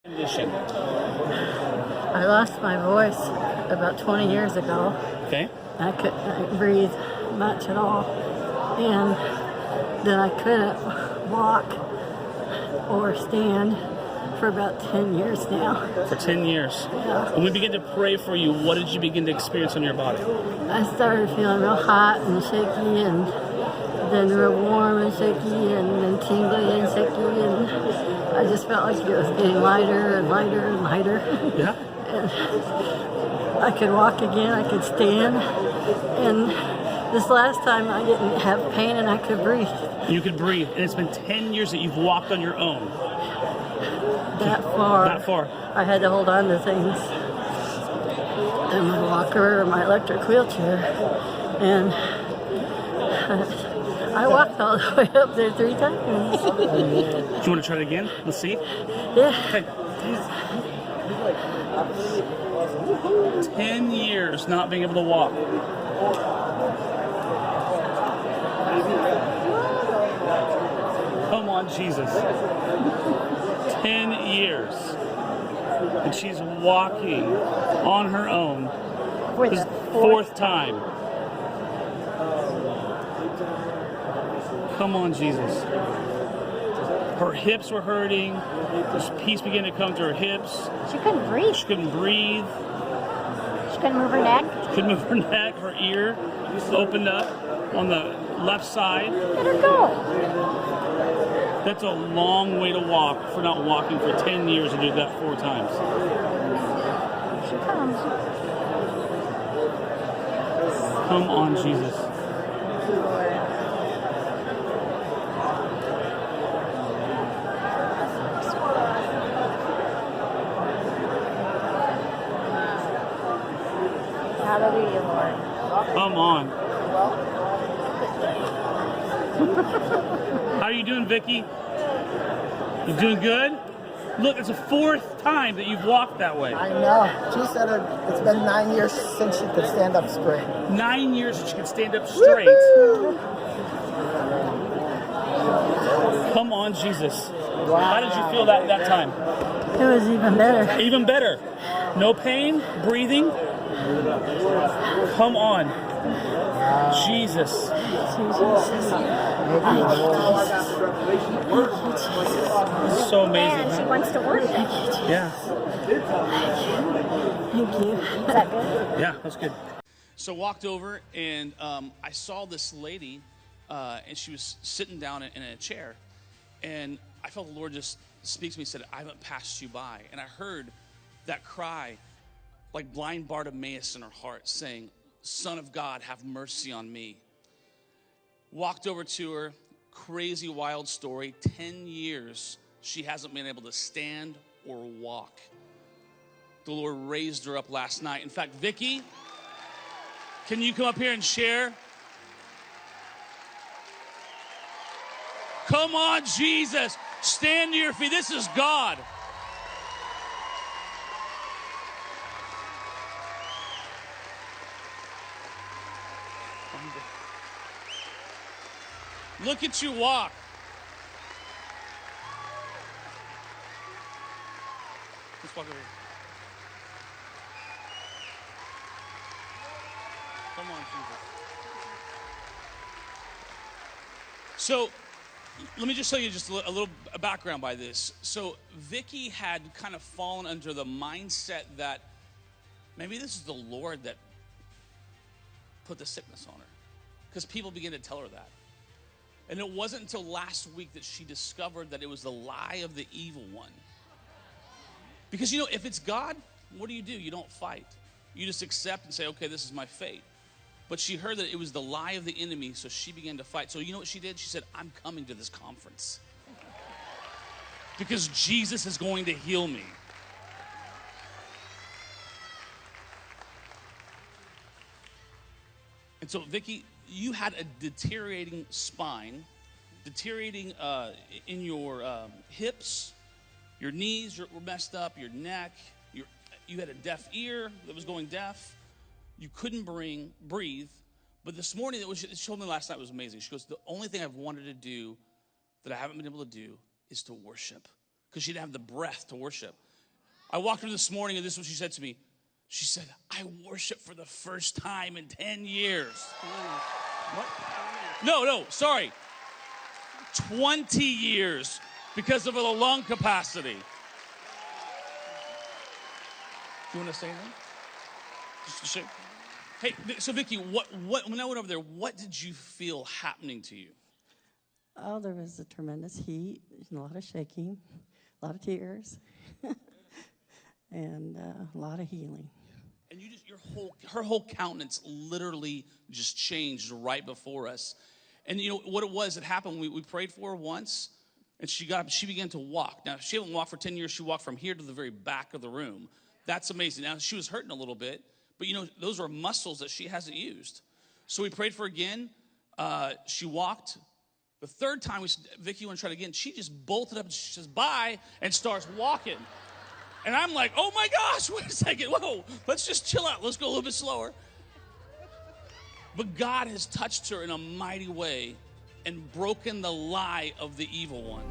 Condition. I lost my voice about 20 years ago. Okay. I couldn't breathe much at all. And then I couldn't walk or stand for about 10 years now. For 10 years. Yeah. When we begin to pray for you, what did you begin to experience on your body? I started feeling real hot and shaky, and then real warm and shaky, and then tingly and shaky, and I just felt like it was getting lighter and lighter and lighter. Yeah. And I could walk again, I could stand, and this last time I didn't have pain and I could breathe. You could breathe, and it's been 10 years that you've walked on your own. That far. That far. I had to hold on to things. And my walker or my electric wheelchair. And I walked all the way up there 3 times. Do you want to try it again? Let's see. Yeah. Okay. 10 years not being able to walk. Come on, Jesus. 10 years. And she's walking on her own. For This the fourth time. Come on, Jesus. Her hips were hurting. This peace began to come to her hips. She couldn't breathe. She couldn't breathe. She couldn't move her neck. She couldn't move her neck. Her ear opened up on the left side. Let her go. That's a long way to walk for not walking for 10 years and do that 4 times. She comes. Come on, Jesus. Hallelujah, Lord. Come on. How are you doing, Vicky? You doing good? Look, it's the 4th time that you've walked that way. I know. She said it's been 9 years since she could stand up straight. 9 years that she could stand up straight. Woo-hoo! Come on, Jesus. Wow. How did you feel that time? It was even better. Even better. No pain, breathing. Come on. Jesus. So amazing. And she wants to work. Yeah. Thank you. Is that good? Yeah, that's good. So walked over and I saw this lady and she was sitting down in a chair, and I felt the Lord just speak to me and said, I haven't passed you by. And I heard that cry like blind Bartumaeus in her heart saying, Son of God, have mercy on me. Walked over to her, crazy wild story. 10 years she hasn't been able to stand or walk. The Lord raised her up last night. In fact, Vicky, can you come up here and share? Come on, Jesus. Stand to your feet. This is God. Look at you walk. Let's walk over here. Come on, Jesus. So, let me just tell you just a little background by this. So, Vicky had kind of fallen under the mindset that maybe this is the Lord that put the sickness on her, because people began to tell her that. And it wasn't until last week that she discovered that it was the lie of the evil one. Because, if it's God, what do? You don't fight. You just accept and say, okay, this is my fate. But she heard that it was the lie of the enemy, so she began to fight. So you know what she did? She said, I'm coming to this conference because Jesus is going to heal me. And so, Vicky, you had a deteriorating spine, deteriorating in your hips, your knees were messed up, your neck, you had a deaf ear that was going deaf. You couldn't breathe. But this morning, she told me last night was amazing. She goes, the only thing I've wanted to do that I haven't been able to do is to worship. Because she didn't have the breath to worship. I walked her this morning, and this is what she said to me. She said, I worship for the first time in 10 years. What? No, sorry. 20 years because of the lung capacity. You want to say anything? Just to shake. Hey, so Vickie, when I went over there, what did you feel happening to you? Oh, there was a tremendous heat, a lot of shaking, a lot of tears, and a lot of healing. And you just her whole countenance literally just changed right before us. And you know what it was? It happened. We prayed for her once, and she began to walk. Now she hadn't walked for 10 years. She walked from here to the very back of the room. That's amazing. Now she was hurting a little bit, but you know those are muscles that she hasn't used. So we prayed for her again. She walked. The third time Vickie, you want to try it again? She just bolted up and she says bye and starts walking. And I'm like, oh my gosh, wait a second. Whoa, let's just chill out. Let's go a little bit slower. But God has touched her in a mighty way and broken the lie of the evil one.